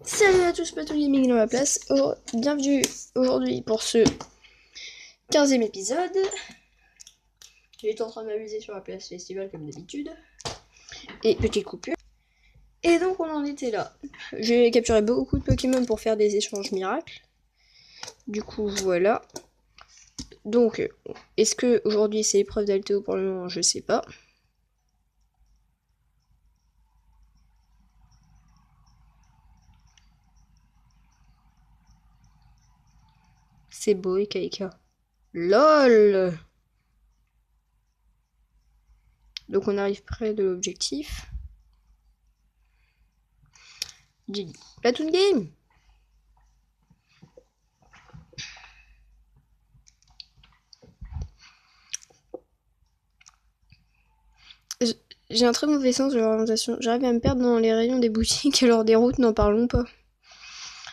Salut à tous, Pato Gaming dans la place. Bienvenue aujourd'hui pour ce 15e épisode. J'étais en train de m'amuser sur la place festival comme d'habitude. Et petite coupure. Et donc on en était là. J'ai capturé beaucoup de Pokémon pour faire des échanges miracles. Du coup voilà. Donc est-ce que aujourd'hui c'est l'épreuve d'Altéo pour le moment? Je sais pas. C'est beau et Kaika. LOL. Donc on arrive près de l'objectif. GG. Platoon Game. J'ai un très mauvais sens de l'orientation. J'arrive à me perdre dans les rayons des boutiques, alors des routes, n'en parlons pas.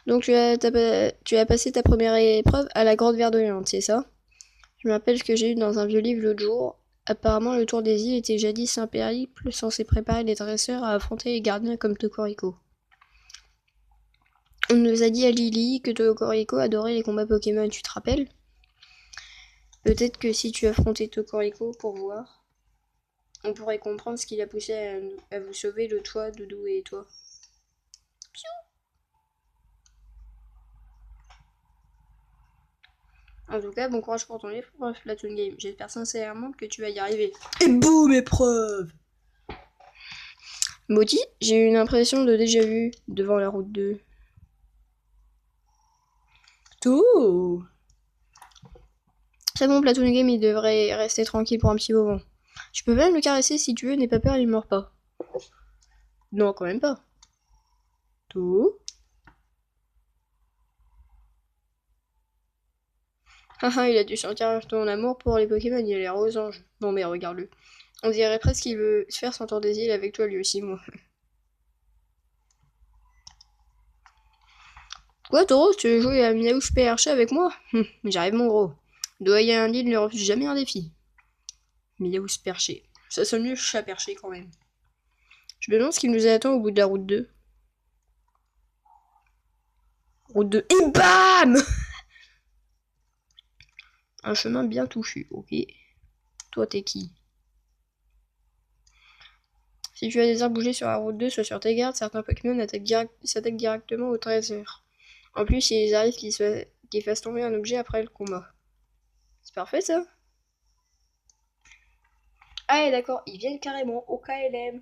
Donc tu as passé ta première épreuve à la grotte verdoyante, c'est ça? Je me rappelle ce que j'ai eu dans un vieux livre l'autre jour. Apparemment, le tour des îles était jadis un périple censé préparer les dresseurs à affronter les gardiens comme Tokorico. On nous a dit à Lily que Tokorico adorait les combats Pokémon, tu te rappelles? Peut-être que si tu affrontais Tokorico pour voir, on pourrait comprendre ce qui l'a poussé à vous sauver, le toi, Doudou et toi. En tout cas, bon courage pour ton livre, Platoon Game. J'espère sincèrement que tu vas y arriver. Et boum, épreuve! Maudit, j'ai eu une impression de déjà vu devant la route 2. Tout. C'est bon, Platoon Game, il devrait rester tranquille pour un petit moment. Tu peux même le caresser si tu veux, n'aie pas peur, il meurt pas. Non, quand même pas. Tout. Haha, il a dû sentir ton amour pour les Pokémon, il a l'air aux anges. Non mais regarde-le. On dirait presque qu'il veut faire son tour des îles avec toi lui aussi, moi. Quoi, Taureau, tu veux jouer à Miaouche PRC avec moi? J'arrive, mon gros. Doyen Lille ne refuse jamais un défi. Miaouche perché. Ça sonne mieux chat perché quand même. Je me demande ce qui nous attend au bout de la route 2. Route 2. Et BAM! Un chemin bien touffu, ok. Toi, t'es qui? Si tu as des arbres bougés sur la route 2, sois sur tes gardes, certains Pokémon s'attaquent directement au trésor. En plus, il arrive qu'ils fassent tomber un objet après le combat. C'est parfait ça? Ah, d'accord, ils viennent carrément au KLM.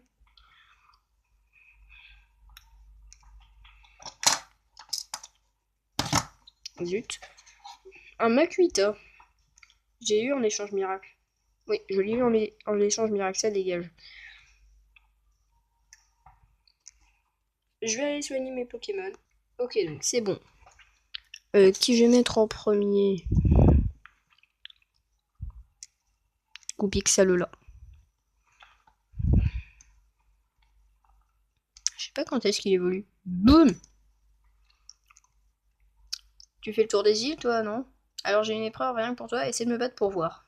Zut. Un Makuita. J'ai eu en échange miracle. Oui, je l'ai eu en échange miracle, ça dégage. Je vais aller soigner mes Pokémon. Ok, donc c'est bon. Qui je vais mettre en premier? Goupixalola. Je sais pas quand est-ce qu'il évolue. Boum! Tu fais le tour des îles, toi, non? Alors j'ai une épreuve rien que pour toi, essaie de me battre pour voir.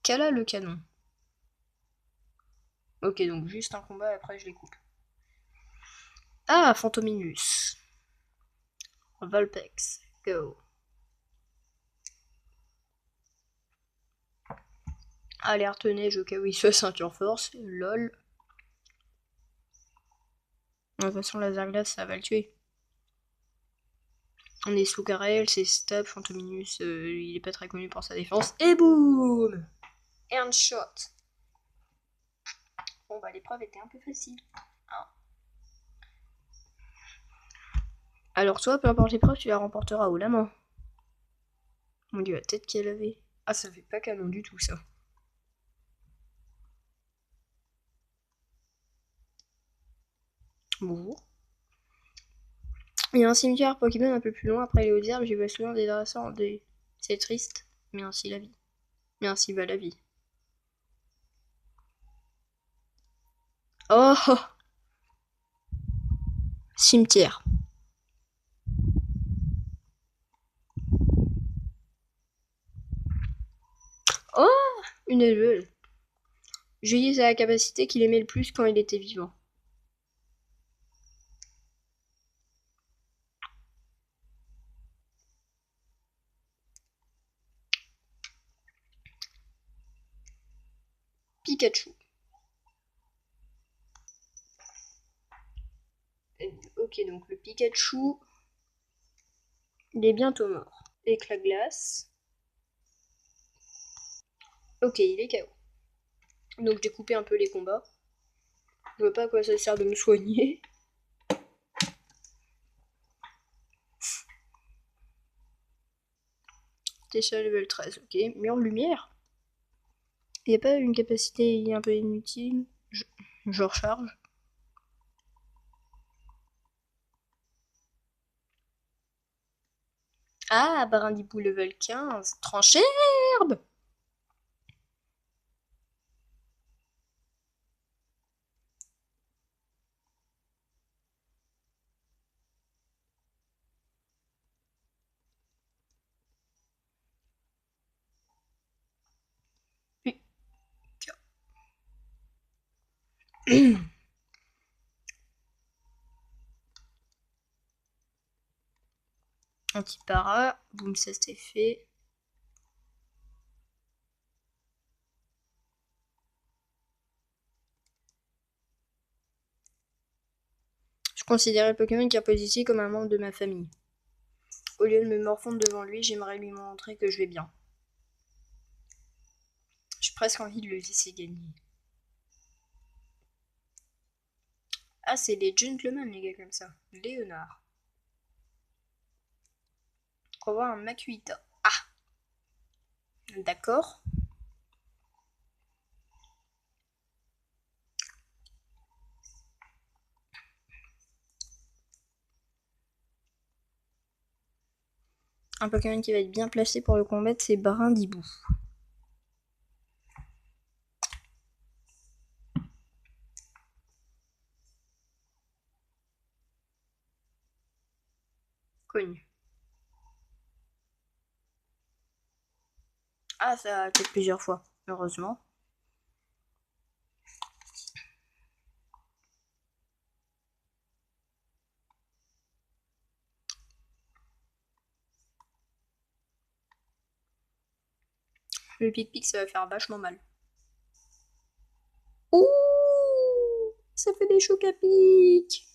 Kala le canon. Ok, donc juste un combat, après je les coupe. Ah, Fantominus. Volpex. Go. Alerte neige au cas où il soit ceinture force. Lol. De toute façon, laser glace, ça va le tuer. On est sous Garel, c'est stable. Fantominus, il est pas très connu pour sa défense. Et boum! And shot. Bon, bah, l'épreuve était un peu facile. Hein. Alors, toi, peu importe l'épreuve, tu la remporteras haut la main. Mon dieu, la tête qu'elle avait. Ah, ça fait pas canon du tout, ça. Bonjour. Il y a un cimetière Pokémon un peu plus loin, après les hautes herbes, j'y vois souvent des dresseurs en deuil. C'est triste, mais ainsi la vie. Mais ainsi va la vie. Oh, oh. Cimetière. Oh, une éleveuse. Juillet, c'est la capacité qu'il aimait le plus quand il était vivant. Pikachu. Ok, donc le Pikachu, il est bientôt mort. Éclat glace. Ok, il est KO. Donc j'ai coupé un peu les combats. Je vois pas à quoi ça sert de me soigner. T'es sur level 13, ok. Mur lumière. Y a pas une capacité un peu inutile. Je recharge. Ah, Brindibou level 15. Tranché herbe. Anti-para. Boum, ça c'était fait. Je considérais Pokémon Carpoziti comme un membre de ma famille. Au lieu de me morfondre devant lui, j'aimerais lui montrer que je vais bien. J'ai presque envie de le laisser gagner. Ah, c'est les gentlemen, les gars, comme ça. Léonard. On va voir un Makuhita. Ah, d'accord. Un Pokémon qui va être bien placé pour le combattre, c'est Brindibou. Connu. Ah, ça a peut-être plusieurs fois, heureusement. Le pic-pic, ça va faire vachement mal. Ouh, ça fait des chocs à pic.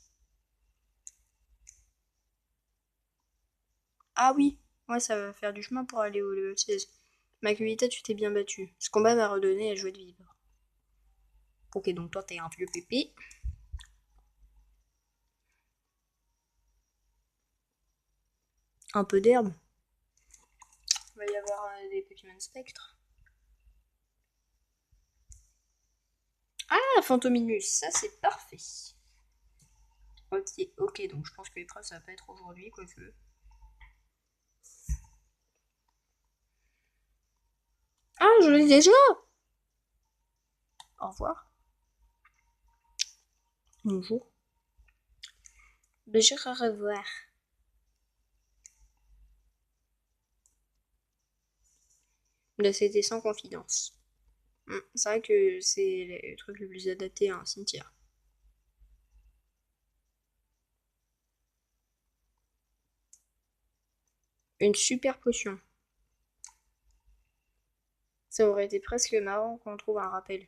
Ah oui, ouais, ça va faire du chemin pour aller au level 16. Makuhita, tu t'es bien battu. Ce combat m'a redonné la joie de vivre. Ok, donc toi, t'es un vieux pépé. Un peu d'herbe. Il va y avoir des Pokémon spectres. Ah, Fantominus, ça c'est parfait. Ok, ok, donc je pense que l'épreuve ça va pas être aujourd'hui, quoique. Ah, je l'ai déjà. Au revoir. Bonjour. Bonjour, au revoir. Là, c'était sans confidence. C'est vrai que c'est le truc le plus adapté à un cimetière. Une super potion. Ça aurait été presque marrant qu'on trouve un rappel.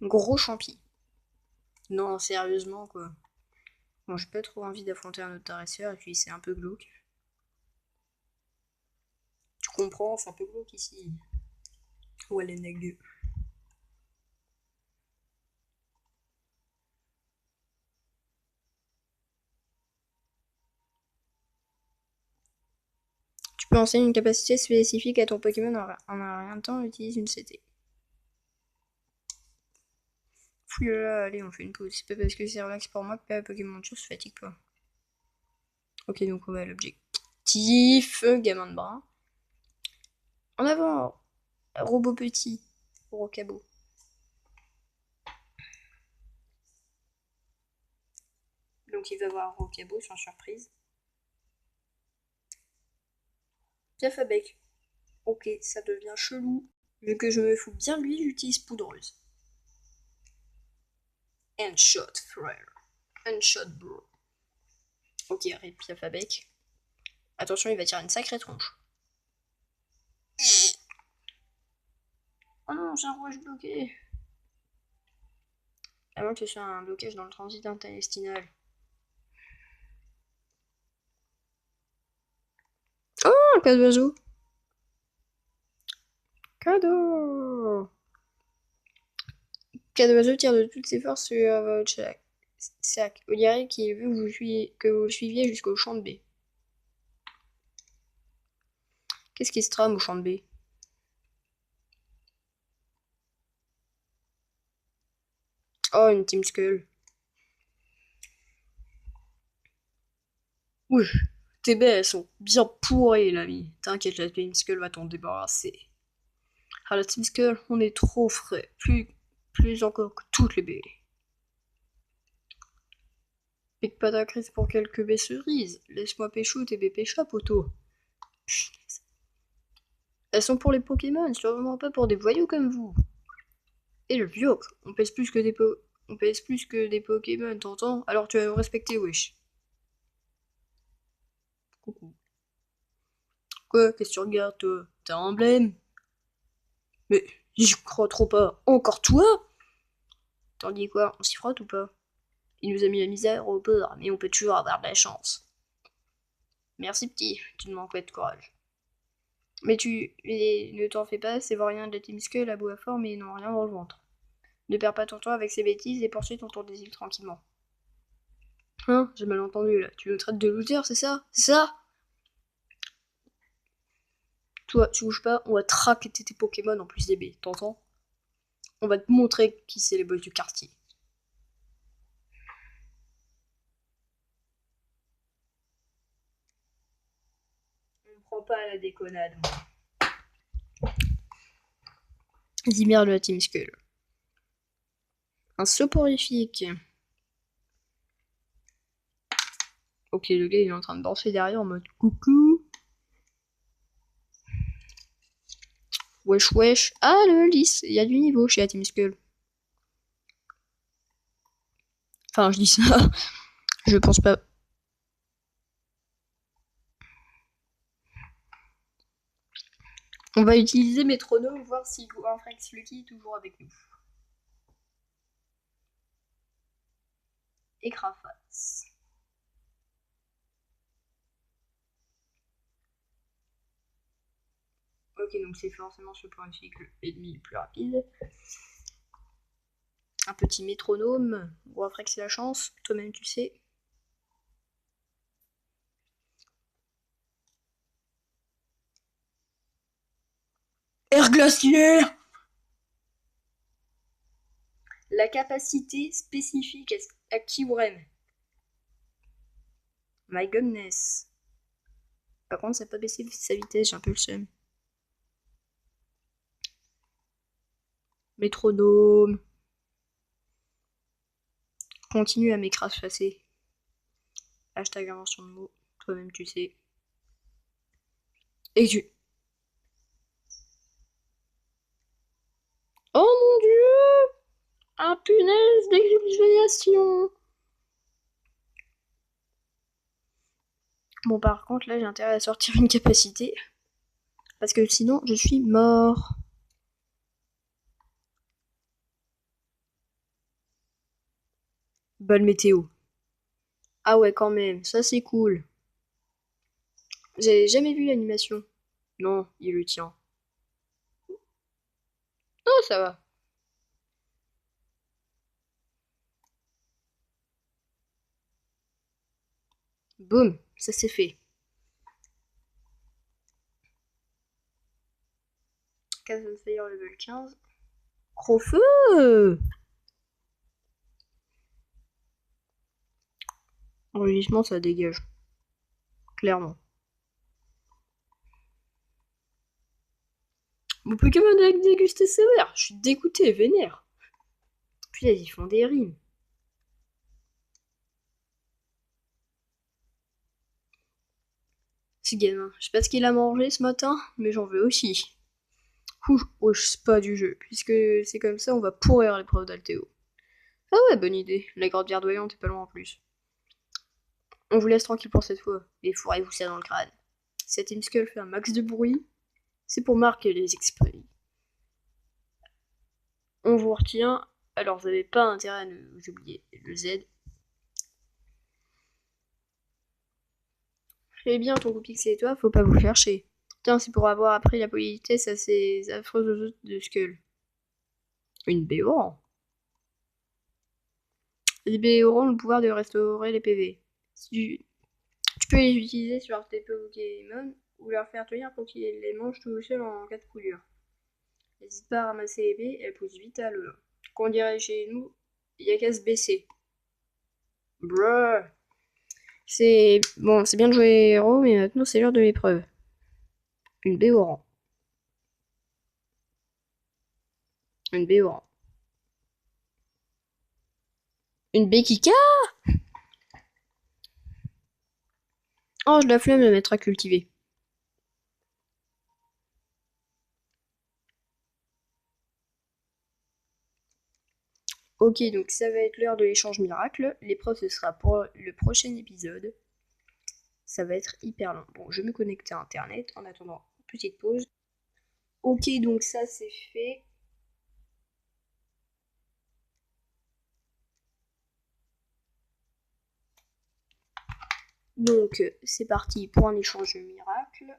Gros champi. Non, sérieusement, quoi. Bon, j'ai pas trop envie d'affronter un autre dresseur, et puis c'est un peu glauque. Tu comprends, c'est un peu glauque ici. Walleneg. Tu peux enseigner une capacité spécifique à ton Pokémon en un rien de temps, utilise une CT. Fouille-le, allez, on fait une pause. C'est pas parce que c'est relax pour moi que pas Pokémon Tour se fatigue pas. Ok, donc on va à l'objectif. Gamin de bras. En avant, robot petit. Rocabo. Donc il va voir Rocabo sans surprise. Piaf à bec. Ok, ça devient chelou. Vu que je me fous bien de lui, j'utilise poudreuse. Handshot, frère. Handshot, bro. Ok, rip Piafabec. Attention, il va tirer une sacrée tronche. Oh non, j'ai un rouge bloqué. À moins que ce soit un blocage dans le transit intestinal. Oh, un cas d'oiseau. Cadeau. Cas d'oiseau tire de toutes ses forces sur votre sac. On dirait qu'il veut que vous le suiviez jusqu'au champ de baie. Qu'est-ce qui se trame au champ de baie? Oh, une Team Skull. Oui, tes baies, elles sont bien pourries, l'ami. T'inquiète, la Team Skull va t'en débarrasser. Ah, la Team Skull, on est trop frais. Plus encore que toutes les baies. Pique pas ta crise pour quelques baies cerises. Laisse-moi pécho tes baies pécha, poteau. Elles sont pour les Pokémon, sûrement pas pour des voyous comme vous. Et le vieux, on pèse plus que des Pokémon, t'entends? Alors tu vas me respecter, wesh. Coucou. Quoi, qu'est-ce que tu regardes, toi? T'as un emblème? Mais j'y crois trop pas. Encore toi? T'en dis quoi? On s'y frotte ou pas? Il nous a mis la misère au beurre, mais on peut toujours avoir de la chance. Merci petit, tu ne manques pas de courage. Mais ne t'en fais pas, c'est rien de la Team Skull à bout à fort, mais ils n'ont rien dans le ventre. Ne perds pas ton temps avec ces bêtises et poursuis ton tour des îles tranquillement. Hein? J'ai mal entendu là. Tu nous traites de loser, c'est ça? C'est ça? Toi, tu bouges pas, on va traquer tes Pokémon en plus des baies, t'entends? On va te montrer qui c'est les boss du quartier. On prend pas à la déconnade. Zimmer de la Team Skull. Un soporifique. Ok, le gars il est en train de danser derrière en mode coucou. Wesh wesh. Ah, le 10, il y a du niveau chez la Team Skull. Enfin, je dis ça. Je pense pas. On va utiliser Métronome, voir si Goinfrex Lucky est toujours avec nous. Et Craface. Ok, donc c'est forcément ce point de cycle ennemi le plus rapide. Un petit métronome. Goinfrex c'est la chance, toi-même tu sais. Air glaciaire. La capacité spécifique à Kyurem. My goodness. Par contre, ça n'a pas baissé sa vitesse, j'ai un peu le seum. Métronome. Continue à m'écrasser. Hashtag invention de mots. Toi-même tu sais. Et tu. Oh mon dieu! Ah punaise d'exfoliation! Bon, par contre, là, j'ai intérêt à sortir une capacité. Parce que sinon, je suis mort. Balle météo. Ah ouais, quand même, ça c'est cool. J'ai jamais vu l'animation. Non, il le tient. Oh, ça va. Boum, ça c'est fait. Castle Fire level 15. Gros-feu! Enregistrement, ça dégage. Clairement. Mon Pokémon avec dégusté sévère. Je suis dégoûté, vénère. Puis là, ils font des rimes. Ce gamin. Je sais pas ce qu'il a mangé ce matin, mais j'en veux aussi. C'est pas du jeu, puisque c'est comme ça, on va pourrir l'épreuve d'Altéo. Ah ouais, bonne idée. La grande verdoyante est pas loin en plus. On vous laisse tranquille pour cette fois, et fourrez-vous ça dans le crâne. Cette Imskull fait un max de bruit, c'est pour marquer les esprits. On vous retient, alors vous n'avez pas intérêt à nous oublier le Z. Eh bien, ton Goupix et toi, faut pas vous faire chier. Putain, c'est pour avoir appris la politesse à ces affreuses hôtes de Skull. Une baie orange. Les baies auront le pouvoir de restaurer les PV. Tu peux les utiliser sur tes Pokémon ou leur faire tenir pour qu'ils les mangent tout seuls en cas de coup dur. N'hésite pas à ramasser les baies, elles poussent vite à l'eau. Qu'on dirait chez nous, il y a qu'à se baisser. Bruh. C'est bon, c'est bien de jouer héros, mais maintenant c'est l'heure de l'épreuve. Une baie orange. Une baie orange. Une baie Kika. Oh, je la flemme de mettre à cultiver. Ok, donc ça va être l'heure de l'échange miracle. L'épreuve, ce sera pour le prochain épisode. Ça va être hyper long. Bon, je vais me connecter à Internet en attendant une petite pause. Ok, donc ça c'est fait. Donc c'est parti pour un échange miracle.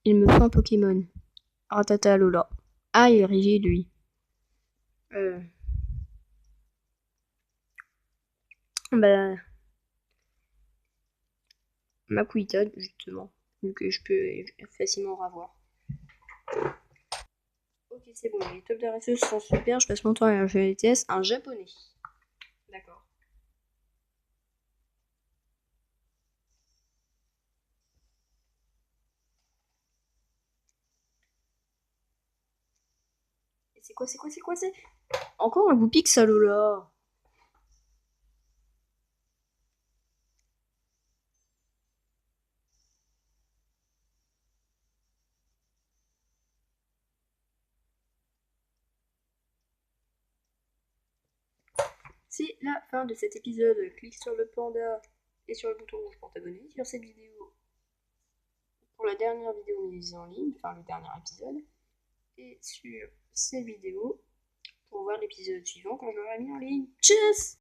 Il me faut un Pokémon. Ratata Lola. Ah, il est rigide lui. Bah, Makuhita, justement. Vu que je peux facilement revoir. Ok, c'est bon, les top de ressources sont super. Je passe mon temps à faire un japonais. D'accord. Et c'est quoi encore un Goupix à Lola. C'est la fin de cet épisode. Clique sur le panda et sur le bouton rouge pour t'abonner sur cette vidéo. Pour la dernière vidéo mise en ligne, enfin le dernier épisode, et sur cette vidéo pour voir l'épisode suivant quand je l'aurai mis en ligne. Tchuss!